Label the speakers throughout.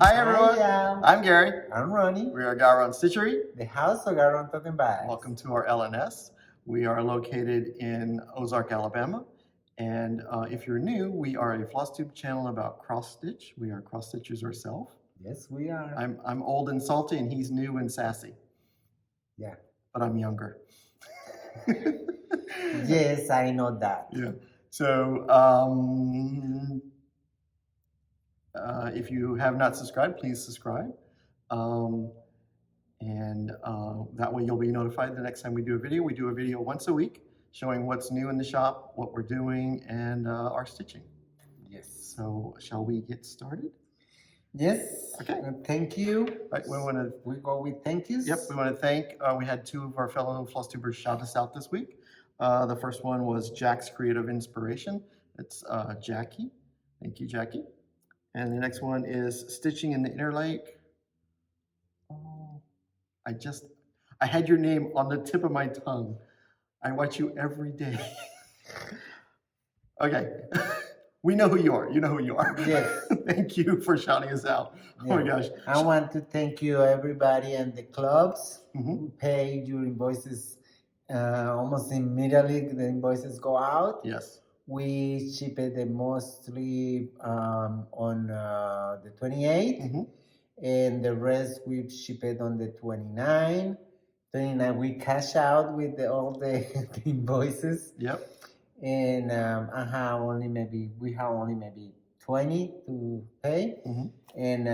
Speaker 1: Hi everyone, I'm Gary.
Speaker 2: I'm Ronny.
Speaker 1: We are GaRon Stitchery,
Speaker 2: the house of GaRon Stitchery.
Speaker 1: Welcome to our LNS. We are located in Ozark, Alabama. And if you're new, we are a Flosstube channel about cross stitch. We are cross stitchers ourselves.
Speaker 2: Yes, we are.
Speaker 1: I'm old and salty and he's new and sassy.
Speaker 2: Yeah.
Speaker 1: But I'm younger.
Speaker 2: Yes, I know that.
Speaker 1: Yeah. So if you have not subscribed, please subscribe. That way you'll be notified the next time we do a video. We do a video once a week showing what's new in the shop, what we're doing, and our stitching.
Speaker 2: Yes.
Speaker 1: So shall we get started?
Speaker 2: Yes.
Speaker 1: Okay.
Speaker 2: Thank you.
Speaker 1: Right,
Speaker 2: we go with thank yous.
Speaker 1: Yep, we want to thank, we had two of our fellow Flosstubers shout us out this week. The first one was Jack's Creative Inspiration. It's Jackie. Thank you, Jackie. And the next one is Stitching in the Interlake. Oh, I had your name on the tip of my tongue. I watch you every day. Okay. We know who you are. You know who you are.
Speaker 2: Yes.
Speaker 1: Thank you for shouting us out.
Speaker 2: Yeah.
Speaker 1: Oh my gosh.
Speaker 2: I want to thank you, everybody, and the clubs
Speaker 1: who
Speaker 2: pay your invoices almost immediately. The invoices go out.
Speaker 1: Yes.
Speaker 2: We ship it mostly on the 28th, and the rest we ship it on the 29th. 29th we cash out with all the invoices.
Speaker 1: Yep.
Speaker 2: And we have only maybe 20 to pay, and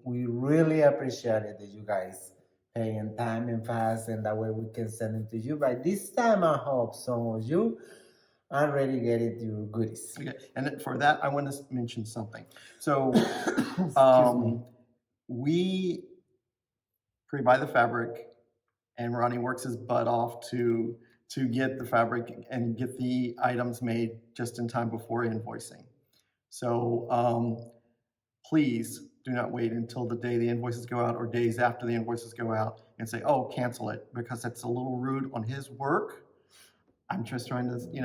Speaker 2: we really appreciate it that you guys pay in time and fast, and that way we can send it to you. By this time, I hope some of you already get it your goodies.
Speaker 1: Okay, and for that, I want to mention something. So, we pre-buy the fabric, and Ronnie works his butt off to get the fabric and get the items made just in time before invoicing. So, please do not wait until the day the invoices go out or days after the invoices go out and say, "Oh, cancel it," because that's a little rude on his work. I'm just trying to, you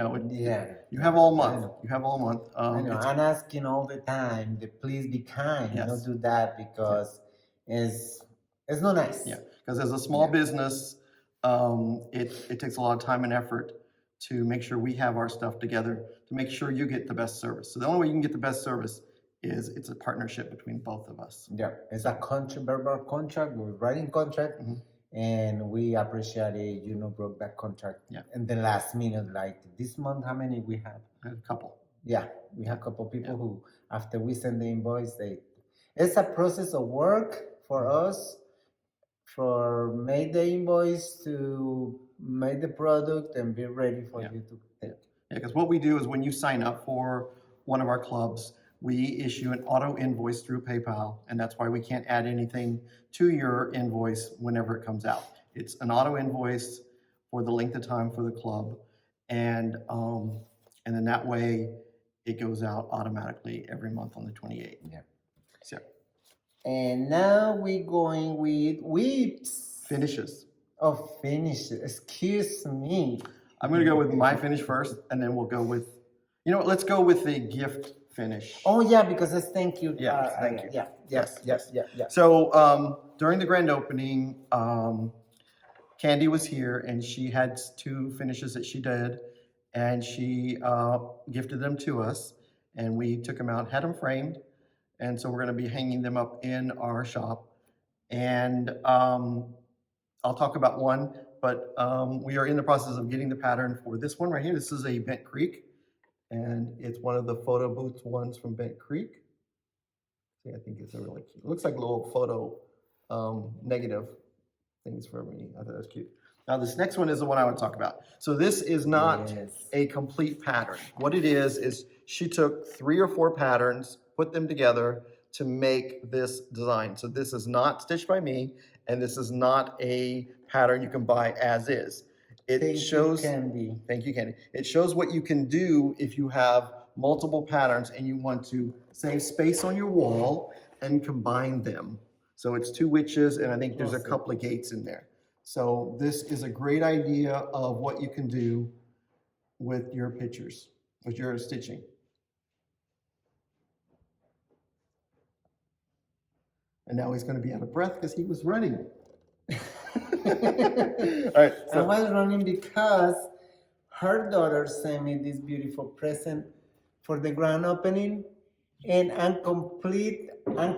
Speaker 1: have all month. You have all month.
Speaker 2: I know. I'm asking all the time to please be kind.
Speaker 1: Yes.
Speaker 2: Don't do that because it's not nice.
Speaker 1: Yeah, because as a small business, it takes a lot of time and effort to make sure we have our stuff together to make sure you get the best service. So the only way you can get the best service is it's a partnership between both of us.
Speaker 2: Yeah, it's a verbal contract. We're writing contract. And we appreciate it, broke that contract in the last minute. Like this month, how many we have?
Speaker 1: A couple.
Speaker 2: Yeah, we have a couple people who, after we send the invoice, it's a process of work for us, for make the invoice to make the product and be ready for you to take.
Speaker 1: Yeah, because what we do is when you sign up for one of our clubs, we issue an auto invoice through PayPal, and that's why we can't add anything to your invoice whenever it comes out. It's an auto invoice for the length of time for the club, and then that way it goes out automatically every month on the 28th.
Speaker 2: Yeah.
Speaker 1: So.
Speaker 2: And now we're going with whips.
Speaker 1: Finishes.
Speaker 2: Oh, finishes. Excuse me.
Speaker 1: I'm going to go with my finish first, and then we'll go with, let's go with the gift finish.
Speaker 2: Oh yeah, because it's thank you.
Speaker 1: Yeah, thank you.
Speaker 2: Yeah, yes.
Speaker 1: So during the grand opening, Candy was here and she had two finishes that she did, and she gifted them to us, and we took them out, had them framed, and so we're going to be hanging them up in our shop. And I'll talk about one, but we are in the process of getting the pattern for this one right here. This is a Bent Creek. And it's one of the photo booth ones from Bent Creek. See, I think it's a really cute. It looks like little photo negative things for me. I thought it was cute. Now this next one is the one I want to talk about. So this is not a complete pattern. What it is she took 3 or 4 patterns, put them together to make this design. So this is not stitched by me, and this is not a pattern you can buy as is. It shows, thank you, Candy. It shows what you can do if you have multiple patterns and you want to save space on your wall and combine them. So it's 2 witches, and I think there's a couple of gates in there. So this is a great idea of what you can do with your pictures, with your stitching. And now he's going to be out of breath because he was running. All right.
Speaker 2: I was running because her daughter sent me this beautiful present for the grand opening, and I'm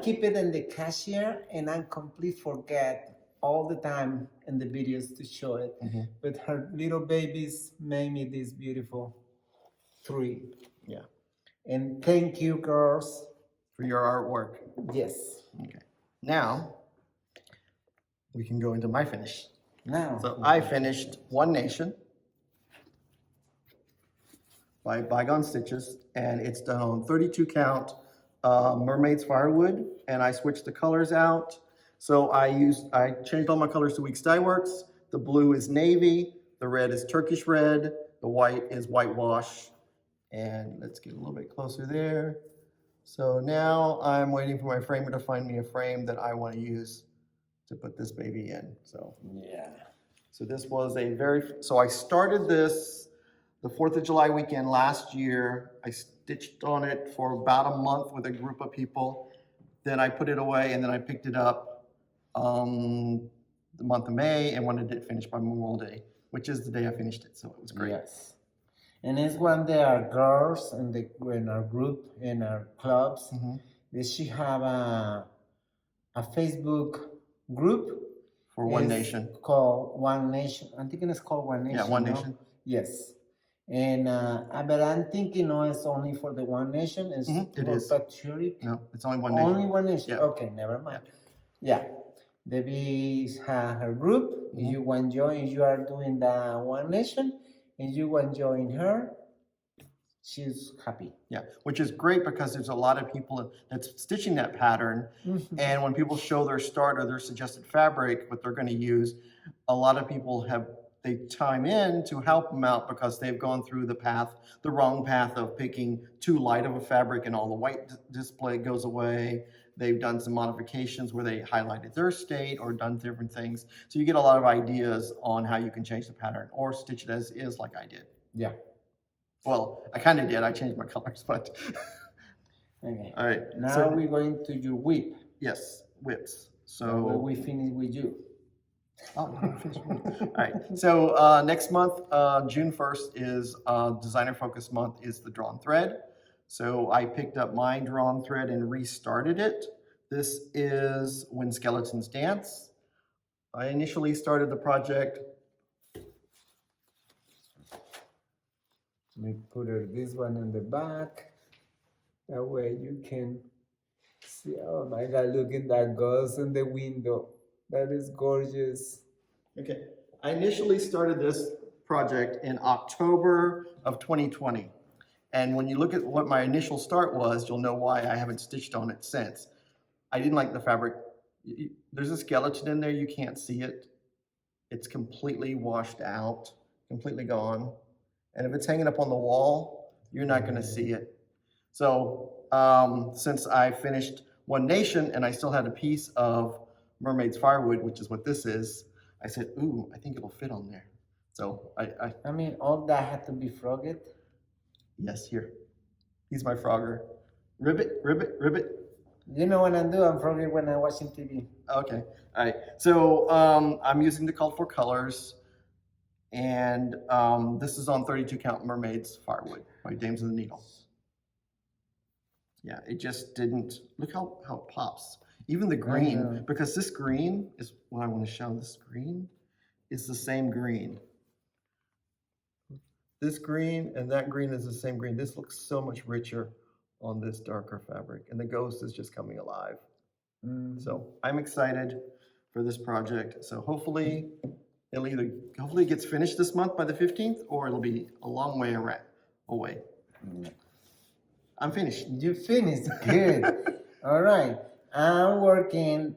Speaker 2: keep it in the cashier, and I'm complete forget all the time in the videos to show it. But her little babies made me this beautiful tree.
Speaker 1: Yeah.
Speaker 2: And thank you, girls.
Speaker 1: For your artwork.
Speaker 2: Yes.
Speaker 1: Okay. Now, we can go into my finish.
Speaker 2: Now.
Speaker 1: So I finished One Nation by GaRon Stitches, and it's done on 32 count Mermaid's firewood, and I switched the colors out. So I changed all my colors to Weeks Dye Works. The blue is navy, the red is Turkish red, the white is whitewash. And let's get a little bit closer there. So now I'm waiting for my framer to find me a frame that I want to use to put this baby in. So
Speaker 2: Yeah.
Speaker 1: So this was so I started this the 4th of July weekend last year. I stitched on it for about a month with a group of people. Then I put it away, and then I picked it up the month of May and wanted it finished by Memorial Day, which is the day I finished it. So it was great.
Speaker 2: Yes. And it's when there are girls in our group, in our clubs, they should have a Facebook group
Speaker 1: for One Nation.
Speaker 2: Called One Nation. I'm thinking it's called One Nation.
Speaker 1: Yeah, One Nation.
Speaker 2: Yes. And but I'm thinking no, it's only for the One Nation. It's
Speaker 1: it is.
Speaker 2: patriotic.
Speaker 1: No, it's only One Nation.
Speaker 2: Only One Nation.
Speaker 1: Yeah.
Speaker 2: Okay, never mind. Yeah. Debbie has her group. If you want to join, you are doing the One Nation, and you want to join her, she's happy.
Speaker 1: Yeah, which is great because there's a lot of people that's stitching that pattern. And when people show their start or their suggested fabric, what they're going to use, a lot of people they chime in to help them out because they've gone through the wrong path of picking too light of a fabric and all the white display goes away. They've done some modifications where they highlighted their state or done different things. So you get a lot of ideas on how you can change the pattern or stitch it as is like I did.
Speaker 2: Yeah.
Speaker 1: Well, I kind of did. I changed my colors, but.
Speaker 2: Okay.
Speaker 1: All right.
Speaker 2: Now we're going to your whip.
Speaker 1: Yes, whips. So
Speaker 2: we finish with you.
Speaker 1: Oh, all right. So next month, June 1st is Designer Focus Month is the Drawn Thread. So I picked up my drawn thread and restarted it. This is When Skeletons Dance. I initially started the project.
Speaker 2: Let me put this one in the back. That way you can see. Oh my God, look at that ghost in the window. That is gorgeous.
Speaker 1: Okay. I initially started this project in October of 2020. And when you look at what my initial start was, you'll know why I haven't stitched on it since. I didn't like the fabric. There's a skeleton in there, you can't see it. It's completely washed out, completely gone. And if it's hanging up on the wall, you're not gonna see it. So since I finished One Nation and I still had a piece of Mermaid's Firewood, which is what this is, I said, ooh, I think it'll fit on there. So
Speaker 2: I mean, all that had to be frogged?
Speaker 1: Yes, here. He's my frogger. Ribbit, ribbit, ribbit.
Speaker 2: You know what I do? I'm frogging when I'm watching TV.
Speaker 1: Okay, all right. So I'm using the called for colors, and this is on 32 count Mermaid's Firewood by Dames of the Needle. Yeah, it just didn't, look how it pops. Even the green, because this green is what I want to show. This green is the same green. This green and that green is the same green. This looks so much richer on this darker fabric, and the ghost is just coming alive. So I'm excited for this project. So hopefully it gets finished this month by the 15th, or it'll be a long way away. I'm finished.
Speaker 2: You finished, good. All right, I'm working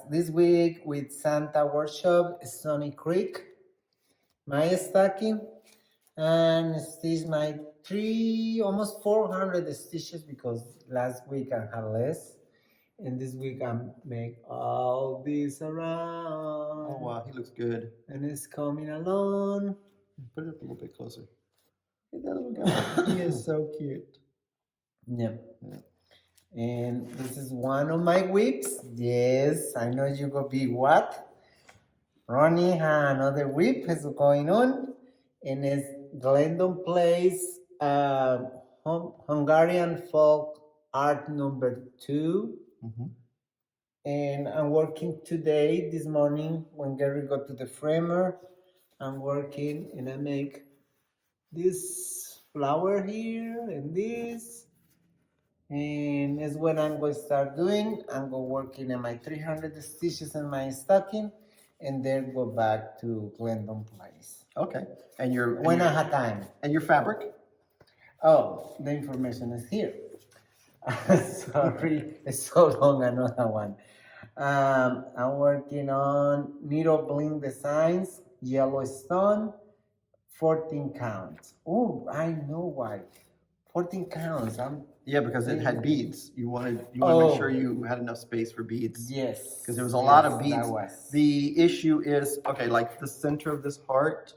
Speaker 2: this week with Santa Workshop, Stony Creek, my stocking, and stitch my almost 400 stitches because last week I had less, and this week I make all this around.
Speaker 1: Oh wow, he looks good.
Speaker 2: And it's coming along.
Speaker 1: Put it up a little bit closer. Look at that little guy. He is so cute.
Speaker 2: Yeah. And this is one of my whips. Yes, I know you go be what? Ronny has another whip is going on, and it's Glendon Place Hungarian folk art number 2.
Speaker 1: Mhm.
Speaker 2: And I'm working today, this morning, when Gary got to the framer. I'm working and I make this flower here and this. And that's what I'm going to start doing. I'm going to working on my 300 stitches in my stocking and then go back to Glendon Place.
Speaker 1: Okay. And your
Speaker 2: When I have time.
Speaker 1: and your fabric?
Speaker 2: Oh, the information is here. Sorry, it's so long, another one. I'm working on needle bling designs, Yellowstone, 14 counts. Oh, I know why. 14 counts.
Speaker 1: Yeah, because it had beads. You wanted to make sure you had enough space for beads.
Speaker 2: Yes.
Speaker 1: Because there was a lot of
Speaker 2: that
Speaker 1: beads.
Speaker 2: was.
Speaker 1: The issue is, okay, like the center of this heart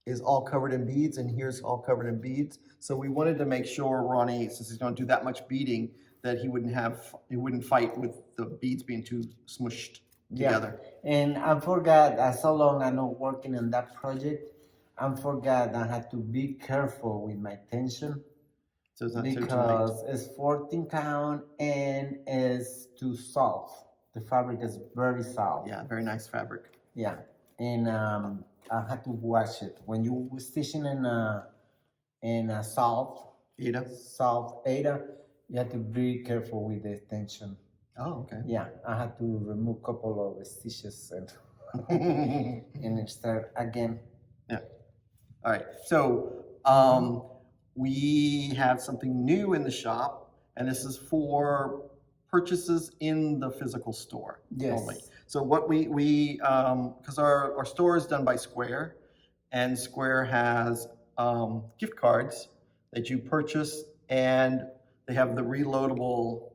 Speaker 1: is all covered in beads, and here's all covered in beads. So we wanted to make sure Ronnie, since he's going to do that much beading, that he wouldn't fight with the beads being too smushed together.
Speaker 2: And I forgot, so long I'm not working on that project, I forgot I had to be careful with my tension.
Speaker 1: So it's not too tight.
Speaker 2: Because it's 14 count and it's too soft. The fabric is very soft.
Speaker 1: Yeah, very nice fabric.
Speaker 2: Yeah, and I had to wash it. When you stitching in a soft
Speaker 1: Ada?
Speaker 2: Ada, you have to be careful with the tension.
Speaker 1: Oh, okay.
Speaker 2: Yeah, I had to remove a couple of stitches and and start again.
Speaker 1: Yeah. All right. So we have something new in the shop, and this is for purchases in the physical store only. So what we because our store is done by Square, and Square has gift cards that you purchase, and they have the reloadable.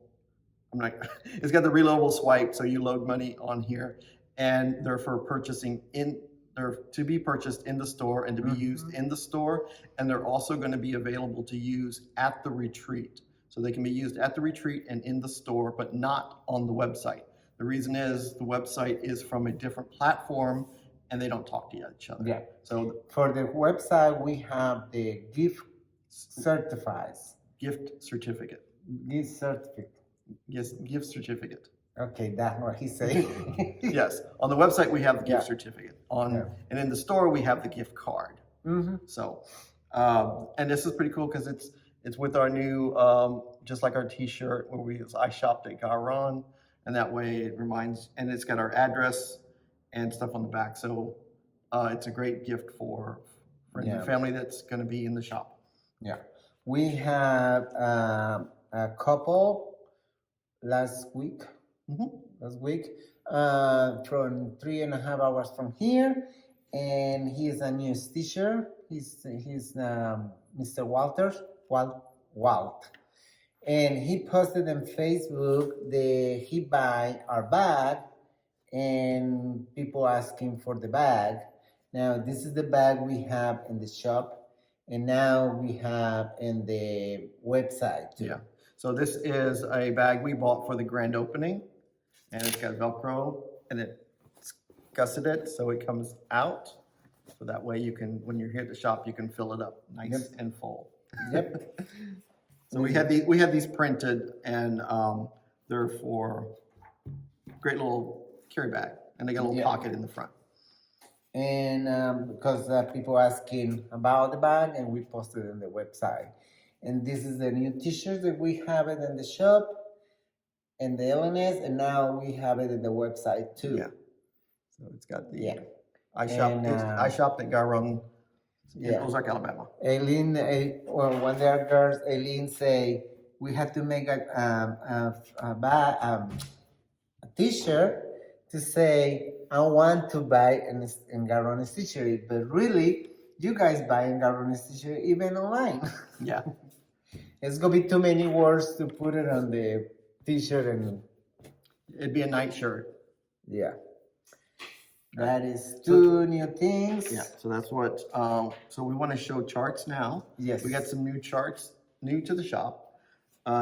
Speaker 1: It's got the reloadable swipe, so you load money on here, and they're for purchasing in. They're to be purchased in the store and to be used in the store, and they're also going to be available to use at the retreat. So they can be used at the retreat and in the store, but not on the website. The reason is the website is from a different platform, and they don't talk to each other.
Speaker 2: Yeah.
Speaker 1: So
Speaker 2: for the website, we have the gift certifies.
Speaker 1: Gift certificate.
Speaker 2: Gift certificate.
Speaker 1: Yes, gift certificate.
Speaker 2: Okay, that's what he said.
Speaker 1: Yes, on the website we have the gift certificate. And in the store we have the gift card. So, and this is pretty cool because it's with our new, just like our T-shirt where I shopped at GaRon, and that way it reminds, and it's got our address and stuff on the back. So it's a great gift for friends and family that's going to be in the shop.
Speaker 2: Yeah, we have a couple last week. From 3.5 hours from here, and he is a new stitcher. He's Mr. Walt, and he posted on Facebook that he buy our bag, and people asking for the bag. Now this is the bag we have in the shop, and now we have in the website too.
Speaker 1: Yeah. So this is a bag we bought for the grand opening. And it's got Velcro, and it's gusseted, so it comes out. So that way you can, when you're here at the shop, you can fill it up nice and full.
Speaker 2: Yep.
Speaker 1: So we have these printed, and they're for great little carry bag, and they got a little pocket in the front.
Speaker 2: And because people asking about the bag, and we posted it on the website. And this is the new T-shirt that we have it in the shop. And the LNS, and now we have it at the website too.
Speaker 1: Yeah. So it's got the I shopped at GaRon in Ozark, Alabama.
Speaker 2: Aileen, one of the girls, Aileen say we have to make a T-shirt to say I want to buy in GaRon Stitchery, but really you guys buy in GaRon Stitchery even online.
Speaker 1: Yeah.
Speaker 2: It's gonna be too many words to put it on the T-shirt, and
Speaker 1: it'd be a night shirt.
Speaker 2: Yeah. That is two new things.
Speaker 1: Yeah, so that's what, so we want to show charts now.
Speaker 2: Yes.
Speaker 1: We got some new charts, new to the shop.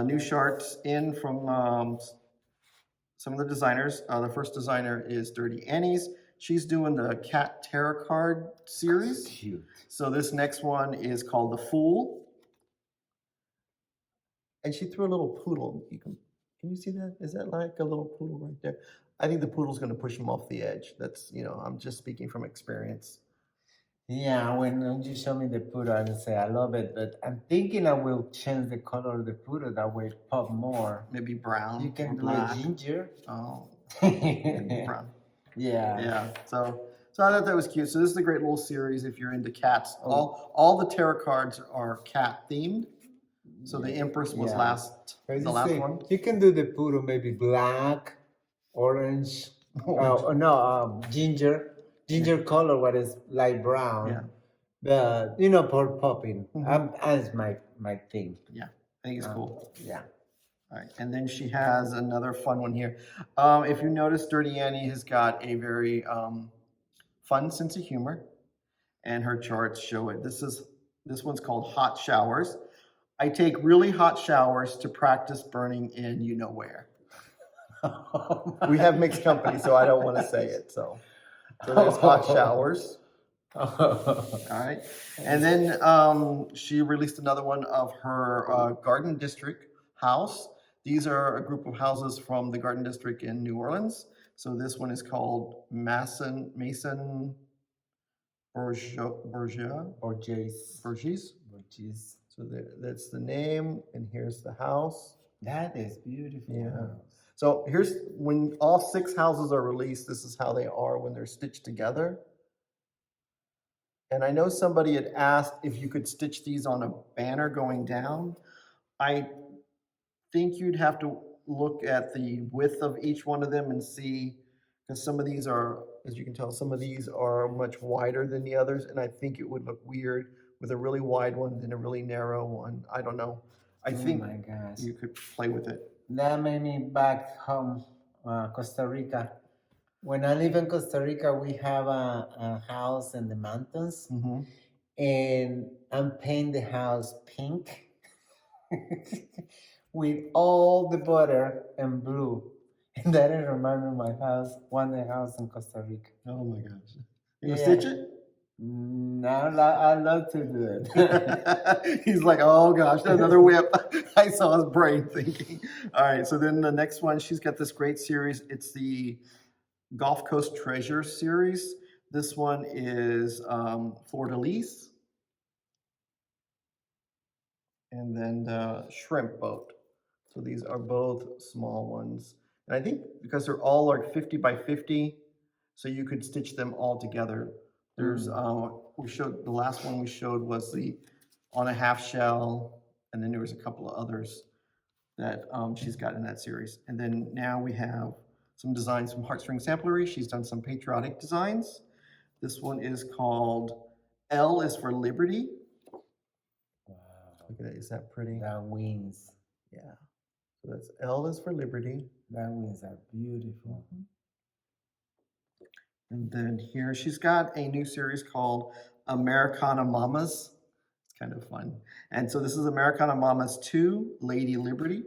Speaker 1: new charts in from some of the designers. The first designer is Dirty Annie's. She's doing the cat tarot card series.
Speaker 2: Cute.
Speaker 1: So this next one is called The Fool. And she threw a little poodle. Can you see that? Is that like a little poodle right there? I think the poodle's going to push him off the edge. That's, I'm just speaking from experience.
Speaker 2: Yeah, when you show me the poodle, I will say I love it, but I'm thinking I will change the color of the poodle. That way it pop more.
Speaker 1: Maybe brown.
Speaker 2: You can
Speaker 1: or
Speaker 2: do
Speaker 1: black.
Speaker 2: a ginger.
Speaker 1: Oh, maybe brown.
Speaker 2: Yeah.
Speaker 1: Yeah. So I thought that was cute. So this is a great little series if you're into cats. All the tarot cards are cat themed. So the Empress was the last one.
Speaker 2: You can do the poodle maybe black, orange, ginger color, what is light brown.
Speaker 1: Yeah.
Speaker 2: But for popping, that's my thing.
Speaker 1: Yeah, I think it's cool.
Speaker 2: Yeah.
Speaker 1: All right, and then she has another fun one here. If you notice, Dirty Annie has got a very fun sense of humor, and her charts show it. This one's called Hot Showers. I take really hot showers to practice burning in where. We have mixed company, so I don't want to say it. So there's hot showers. All right, and then she released another one of her Garden District house. These are a group of houses from the Garden District in New Orleans. So this one is called Mason Bourgeois. So that's the name, and here's the house.
Speaker 2: That is beautiful.
Speaker 1: Yeah. So here's when all 6 houses are released. This is how they are when they're stitched together. And I know somebody had asked if you could stitch these on a banner going down. I think you'd have to look at the width of each one of them and see, because some of these are, as you can tell, some of these are much wider than the others, and I think it would look weird with a really wide one and a really narrow one. I don't know. I think
Speaker 2: my gosh.
Speaker 1: You could play with it.
Speaker 2: That made me back home, Costa Rica. When I live in Costa Rica, we have a house in the mountains, and I'm painting the house pink with all the border and blue. And that reminds me of my house, house in Costa Rica.
Speaker 1: Oh my gosh. You gonna stitch it?
Speaker 2: No, I love to do it.
Speaker 1: He's like, oh gosh, another whip. I saw his brain thinking. All right, so then the next one, she's got this great series. It's the Gulf Coast Treasure series. This one is Fleur-de-Lis. And then the Shrimp Boat. So these are both small ones. And I think because they're all like 50 by 50, so you could stitch them all together. There's the last one we showed was the on a half shell, and then there was a couple of others that she's got in that series. And then now we have some designs from Heartstring Samplery. She's done some patriotic designs. This one is called L is for Liberty.
Speaker 2: Wow.
Speaker 1: Look at that, is that pretty?
Speaker 2: That wings.
Speaker 1: Yeah. So that's L is for Liberty.
Speaker 2: That wings are beautiful.
Speaker 1: And then here she's got a new series called Americana Mamas. It's kind of fun. And so this is Americana Mamas 2, Lady Liberty.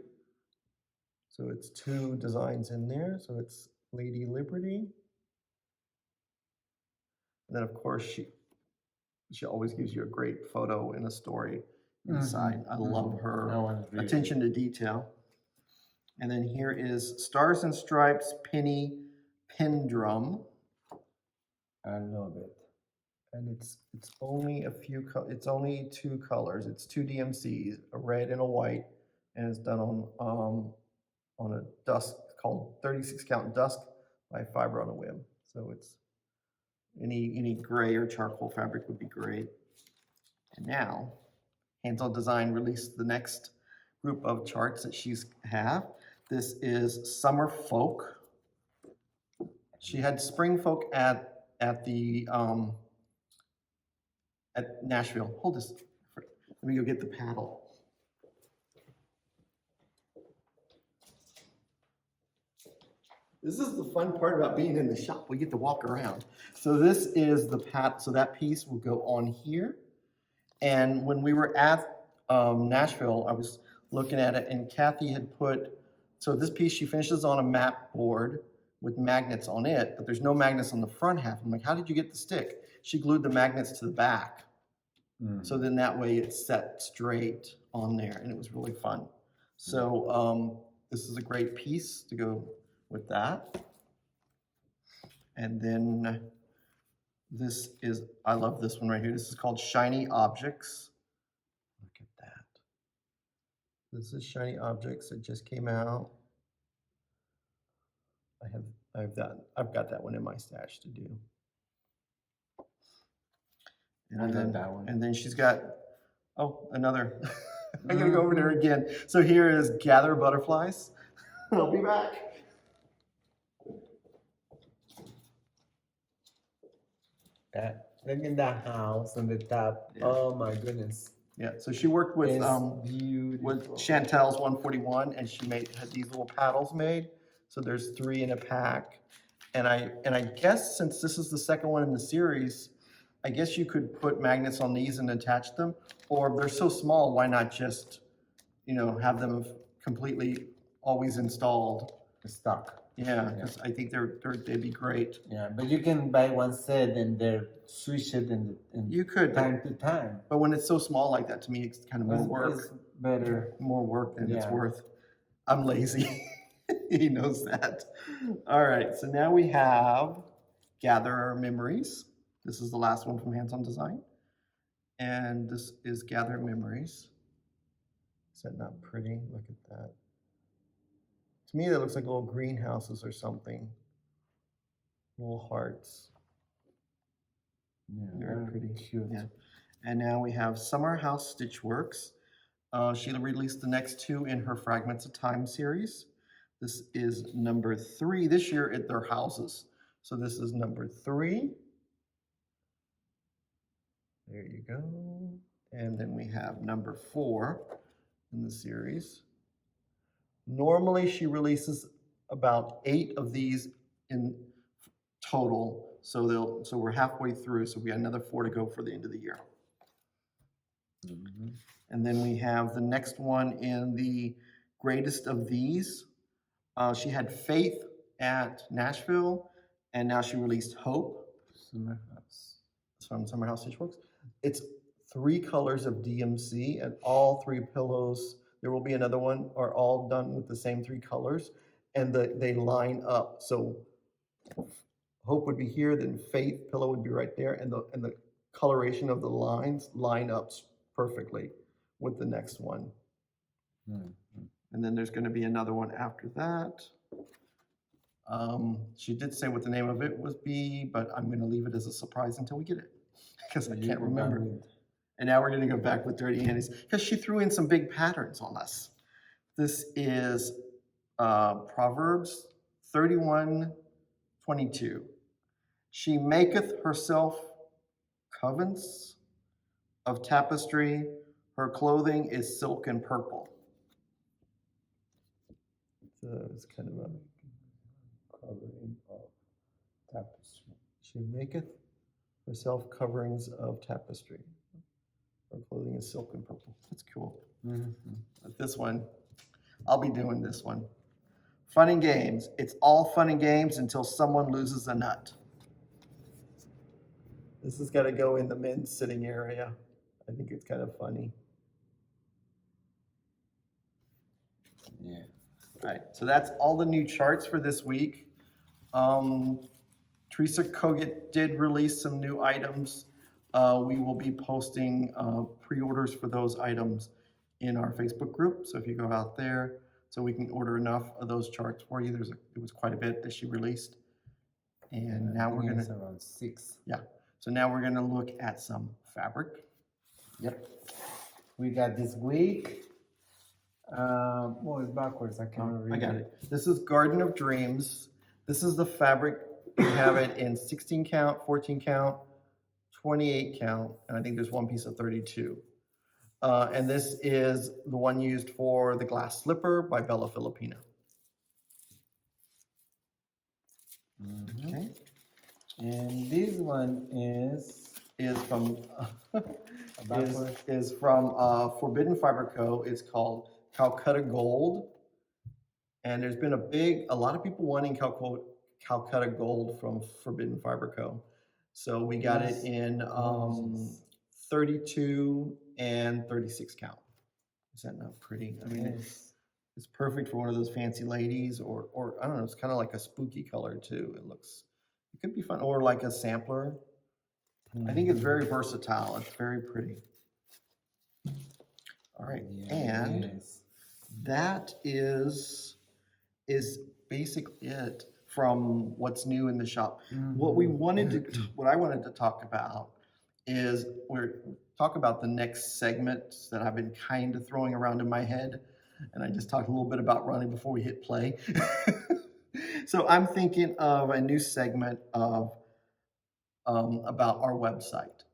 Speaker 1: So it's 2 designs in there. So it's Lady Liberty. And then of course she always gives you a great photo and a story inside. I love her attention to detail. And then here is Stars and Stripes Penny Pendrum.
Speaker 2: I love it.
Speaker 1: And it's only it's only 2 colors. It's 2 DMCs, a red and a white, and it's done on a dusk called 36 count dusk by Fiber on a Whim. So it's any gray or charcoal fabric would be great. And now Hands-On Design released the next group of charts that she's have. This is Summer Folk. She had Spring Folk at the at Nashville. Hold this. Let me go get the paddle. This is the fun part about being in the shop. We get to walk around. So this is the so that piece will go on here. And when we were at Nashville, I was looking at it, and Kathy had put, so this piece she finishes on a mat board with magnets on it, but there's no magnets on the front half. I'm like, how did you get the stick? She glued the magnets to the back. So then that way it's set straight on there, and it was really fun. So this is a great piece to go with that. And then this is, I love this one right here. This is called Shiny Objects. Look at that. This is Shiny Objects. It just came out. I've got that one in my stash to do. And then she's got, oh, another. I gotta go over there again. So here is Gather Butterflies. I'll be back.
Speaker 2: Look at that house on the top. Yeah. Oh my goodness.
Speaker 1: Yeah, so she worked with Chantel's 141, and she had these little paddles made. So there's 3 in a pack. And I guess since this is the second one in the series, I guess you could put magnets on these and attach them, or they're so small, why not just, have them completely always installed?
Speaker 2: Stock.
Speaker 1: Yeah, because I think they'd be great.
Speaker 2: Yeah, but you can buy one set and they're switch it and
Speaker 1: you could
Speaker 2: time to time.
Speaker 1: But when it's so small like that, to me, it's kind of more work.
Speaker 2: It's better.
Speaker 1: More work than it's worth. I'm lazy. He knows that. All right, so now we have Gather Memories. This is the last one from Hands On Design. And this is Gather Memories. Is that not pretty? Look at that. To me, that looks like little greenhouses or something. Little hearts.
Speaker 2: Yeah,
Speaker 1: very pretty.
Speaker 2: Cute.
Speaker 1: Yeah. And now we have Summer House Stitchworks. She released the next 2 in her Fragments of Time series. This is number 3 this year at their houses. So this is number 3. There you go. And then we have number 4 in the series. Normally she releases about 8 of these in total. So we're halfway through. So we got another 4 to go for the end of the year. And then we have the next one in the greatest of these. She had Faith at Nashville, and now she released Hope.
Speaker 2: Summer House.
Speaker 1: It's from Summer House Stitchworks. It's 3 colors of DMC, and all 3 pillows, there will be another one, are all done with the same 3 colors, and they line up. So Hope would be here, then Faith pillow would be right there, and the coloration of the lines line up perfectly with the next one. And then there's going to be another one after that. She did say what the name of it would be, but I'm going to leave it as a surprise until we get it, because I can't remember. And now we're going to go back with Dirty Annie's, because she threw in some big patterns on us. This is Proverbs 31:22. She maketh herself covens of tapestry. Her clothing is silk and purple. So it's kind of a covering of tapestry. She maketh herself coverings of tapestry. Her clothing is silk and purple. That's cool. But this one, I'll be doing this one. Fun and games. It's all fun and games until someone loses a nut. This has got to go in the men's sitting area. I think it's kind of funny.
Speaker 2: Yeah.
Speaker 1: All right, so that's all the new charts for this week. Teresa Kogut did release some new items. We will be posting pre-orders for those items in our Facebook group. So if you go out there, so we can order enough of those charts for you. It was quite a bit that she released. And now we're gonna
Speaker 2: around 6.
Speaker 1: Yeah. So now we're gonna look at some fabric.
Speaker 2: Yep. We got this week. Well, it's backwards. I can't read.
Speaker 1: I got it. This is Garden of Dreams. This is the fabric. We have it in 16 count, 14 count, 28 count, and I think there's one piece of 32. And this is the one used for the glass slipper by Bella Filipina. Okay.
Speaker 2: And this one is
Speaker 1: from Forbidden Fiber Co. It's called Calcutta Gold. And there's been a lot of people wanting Calcutta Gold from Forbidden Fiber Co. So we got it in 32 and 36 count. Is that not pretty? I mean, it's perfect for one of those fancy ladies, or I don't know, it's kind of like a spooky color too. It could be fun, or like a sampler. I think it's very versatile. It's very pretty. All right, and that is basically it from what's new in the shop. What I wanted to talk about is talk about the next segment that I've been kind of throwing around in my head, and I just talked a little bit about Ronny before we hit play. So I'm thinking of a new segment of about our website.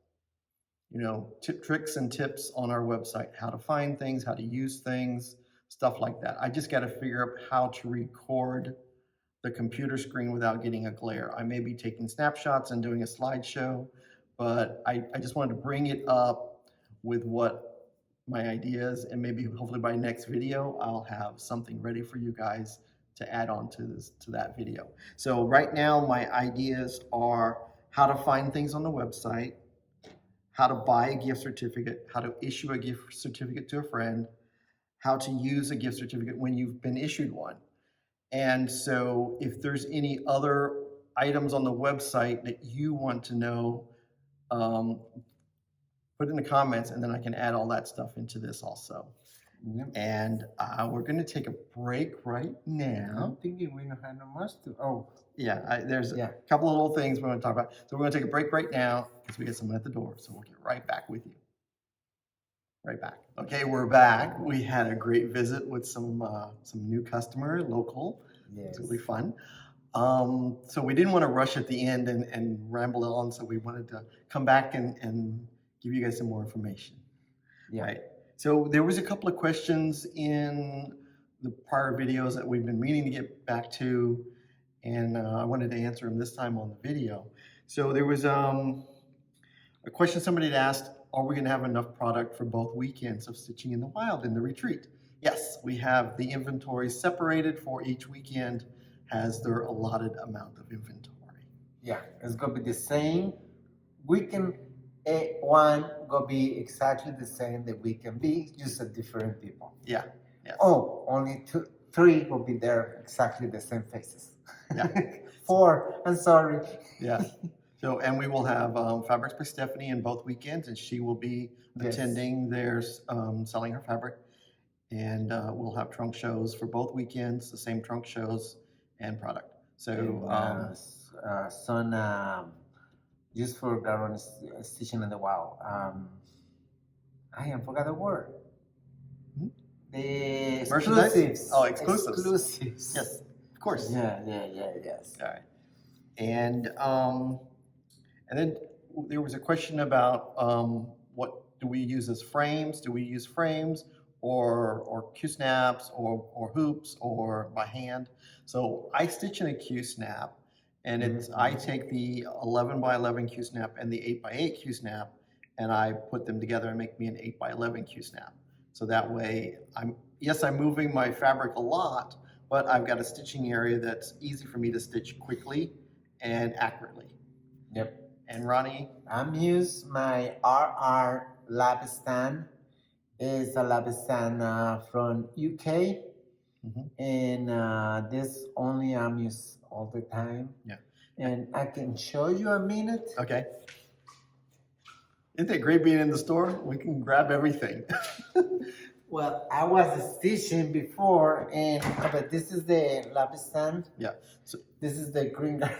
Speaker 1: You know, tricks and tips on our website, how to find things, how to use things, stuff like that. I just got to figure out how to record the computer screen without getting a glare. I may be taking snapshots and doing a slideshow, but I just wanted to bring it up with what my ideas, and maybe hopefully by next video, I'll have something ready for you guys to add on to that video. So right now, my ideas are how to find things on the website, how to buy a gift certificate, how to issue a gift certificate to a friend, how to use a gift certificate when you've been issued one. And so if there's any other items on the website that you want to know, put in the comments, and then I can add all that stuff into this also. Yep. And we're going to take a break right now.
Speaker 2: I'm thinking we don't have no much to. Oh,
Speaker 1: yeah, there's a couple of little things we want to talk about. So we're going to take a break right now because we get someone at the door. So we'll get right back with you. Right back. Okay, we're back. We had a great visit with some new customer, local. Yes. It's really fun. So we didn't want to rush at the end and ramble on. So we wanted to come back and give you guys some more information. Yeah. Right. So there was a couple of questions in the prior videos that we've been meaning to get back to, and I wanted to answer them this time on the video. So there was a question somebody had asked, are we going to have enough product for both weekends of Stitching in the Wild in the retreat? Yes, we have the inventory separated for each weekend, has their allotted amount of inventory.
Speaker 2: Yeah, it's going to be the same. Weekend one going to be exactly the same that weekend B, just at different people.
Speaker 1: Yeah. Yes.
Speaker 2: Oh, only three will be there exactly the same faces.
Speaker 1: Yeah.
Speaker 2: 4, I'm sorry.
Speaker 1: Yeah. So, and we will have Fabrics by Stephanie in both weekends, and she will be attending their selling her fabric. And we'll have trunk shows for both weekends, the same trunk shows and product. So,
Speaker 2: just for GaRon Stitching in the Wild. I forgot the word. The exclusives.
Speaker 1: Oh, exclusives.
Speaker 2: Exclusives.
Speaker 1: Yes, of course.
Speaker 2: Yes.
Speaker 1: All right. And then there was a question about what do we use as frames? Do we use frames or Q-snaps or hoops or by hand? So I stitch in a Q-snap, and I take the 11 by 11 Q-snap and the 8 by 8 Q-snap, and I put them together and make me an 8 by 11 Q-snap. So that way, I'm moving my fabric a lot, but I've got a stitching area that's easy for me to stitch quickly and accurately.
Speaker 2: Yep.
Speaker 1: And Ronny?
Speaker 2: I'm use my RR lab stand. It's a lab stand from UK. And this only I'm use all the time.
Speaker 1: Yeah.
Speaker 2: And I can show you a minute.
Speaker 1: Okay. Isn't it great being in the store? We can grab everything.
Speaker 2: Well, I was stitching before, but this is the lap stand.
Speaker 1: Yeah. So
Speaker 2: this is the green guard.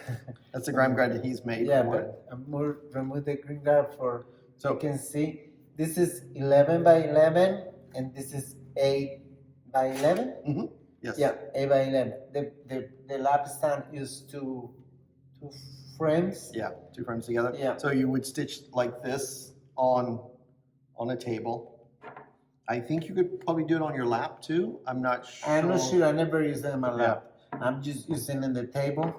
Speaker 1: That's the grime guard that he's made.
Speaker 2: Yeah, but I'm remove the green guard so you can see. This is 11 by 11, and this is 8 by 11.
Speaker 1: Yes.
Speaker 2: Yeah, 8 by 11. The lap stand used two frames.
Speaker 1: Yeah, 2 frames together.
Speaker 2: Yeah.
Speaker 1: So you would stitch like this on a table. I think you could probably do it on your lap too. I'm not sure.
Speaker 2: I'm not sure. I never use it on my lap. I'm just using it on the table.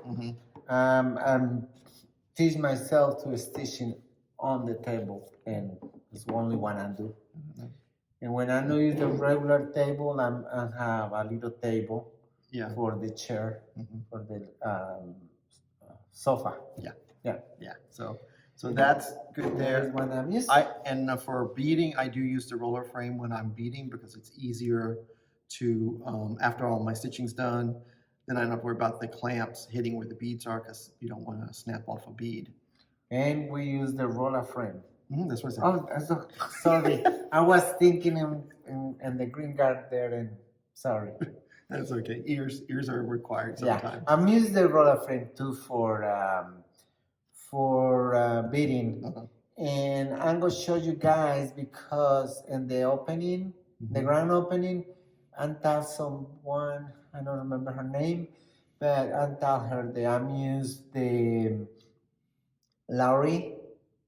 Speaker 2: I'm teach myself to stitching on the table, and it's only one I do. And when I use the regular table, I have a little table
Speaker 1: Yeah.
Speaker 2: for the chair,
Speaker 1: Mhm.
Speaker 2: for the sofa.
Speaker 1: Yeah.
Speaker 2: Yeah.
Speaker 1: Yeah. So that's good
Speaker 2: There's
Speaker 1: there.
Speaker 2: one I'm using.
Speaker 1: For beading, I do use the roller frame when I'm beading because it's easier to after all my stitching's done, then I don't have to worry about the clamps hitting where the beads are because you don't want to snap off a bead.
Speaker 2: And we use the roller frame.
Speaker 1: That's what I said.
Speaker 2: Oh, sorry. I was thinking in the green guard there, and sorry.
Speaker 1: That's okay. Ears are required
Speaker 2: Yeah,
Speaker 1: sometimes.
Speaker 2: I'm using the roller frame too for beading. And I'm gonna show you guys because in the opening, the grand opening, I tell someone, I don't remember her name, but I tell her that I'm use the Lowry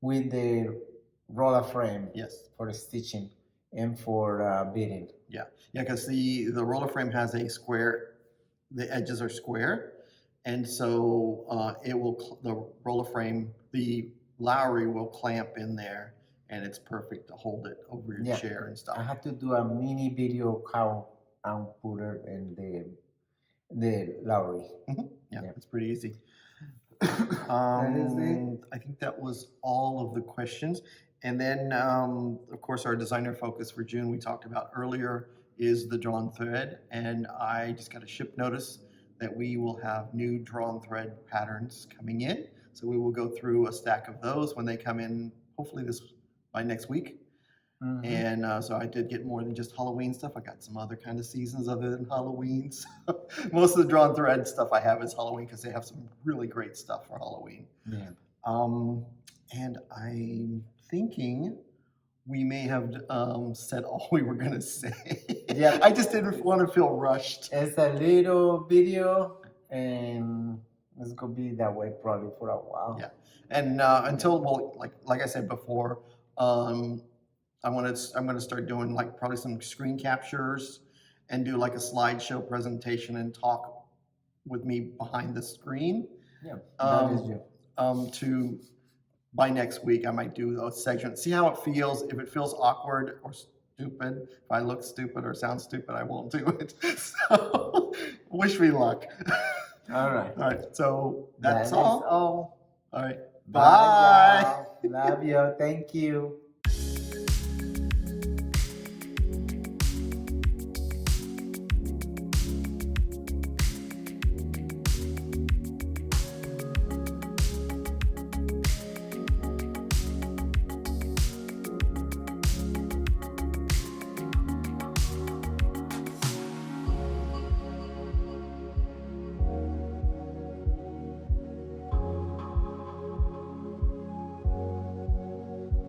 Speaker 2: with the roller frame.
Speaker 1: Yes.
Speaker 2: For stitching and for beading.
Speaker 1: Yeah, because the roller frame has a square, the edges are square, and so the roller frame, the Lowry will clamp in there, and it's perfect to hold it over your chair and stuff.
Speaker 2: I had to do a mini video how I put it in the Lowry.
Speaker 1: Yeah, it's pretty easy.
Speaker 2: That is it.
Speaker 1: I think that was all of the questions. And then, of course, our designer focus for June we talked about earlier is the drawn thread. And I just got a ship notice that we will have new drawn thread patterns coming in. So we will go through a stack of those when they come in, hopefully by next week. And so I did get more than just Halloween stuff. I got some other kind of seasons other than Halloween. So most of the drawn thread stuff I have is Halloween because they have some really great stuff for Halloween. Yeah. And I'm thinking we may have said all we were going to say. Yeah. I just didn't want to feel rushed.
Speaker 2: It's a little video, and it's going to be that way probably for a while.
Speaker 1: Yeah. And until, like I said before, I'm going to start doing probably some screen captures and do like a slideshow presentation and talk with me behind the screen. Yeah, that is you. By next week, I might do a section. See how it feels. If it feels awkward or stupid, if I look stupid or sound stupid, I won't do it. So wish me luck.
Speaker 2: All right.
Speaker 1: All right. So that's all.
Speaker 2: All
Speaker 1: All right.
Speaker 2: Bye. Love you. Thank you.